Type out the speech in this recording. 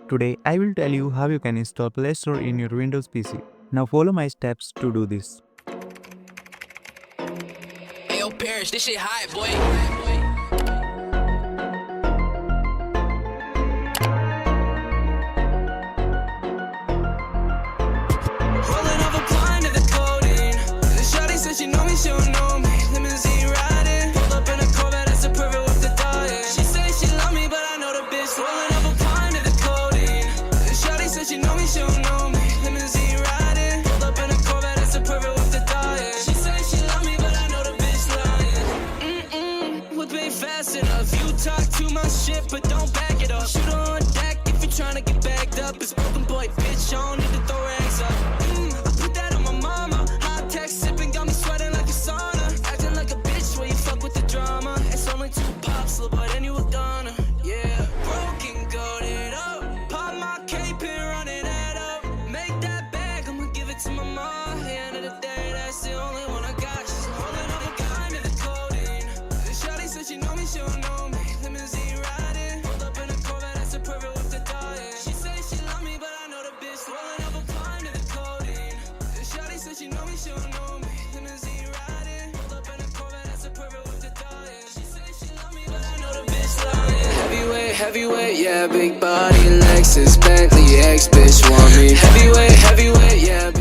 Today I will tell you how you can install Play Store in your Windows PC. Now follow my steps to do this. Hey, yo, Parrish, this shit hot, boy. Rolling up a blind to the codeine. The shawty said she know me, she don't know me. Limousine riding, pulled up in a Corvette, that's a perfect with the dying. She say she love me, but I know the bitch. Rolling up a blind to the codeine. The shawty said she know me, she don't know me. Limousine riding, pulled up in a Corvette, that's a perfect with the dying. She say she love me, but I know the bitch lying. Whip ain't fast enough. You talk too much shit, but don't back it up. Shoot her on deck if you're trying to get bagged up. It's broken boy, bitch, I don't need to throw rags up. I put that on my mama. Hot tech sipping, got me sweating like a sauna. Acting like a bitch when you fuck with the drama. It's only 2 pops, little boy, then you a goner. Yeah, broken, goated up. Pop my cape and run it up. Make that bag, I'ma give it to my mom. At the end of the day, that's the only one I got. She's holding up a guy to the codeine. The shawty said she know me, she don't know me. Limousine riding, pulled up in a Corvette, that's a perfect with the dying. She say she love me, but I know the bitch. Rolling up a blind to the codeine. The shawty said she know me, she don't know me. Limousine riding, pulled up in a Corvette, that's a perfect with the dying. She say she love me, but I know the bitch lying. Heavyweight, heavyweight, yeah, big body, Lexus, Bentley, ex bitch want me. Heavyweight, heavyweight, yeah.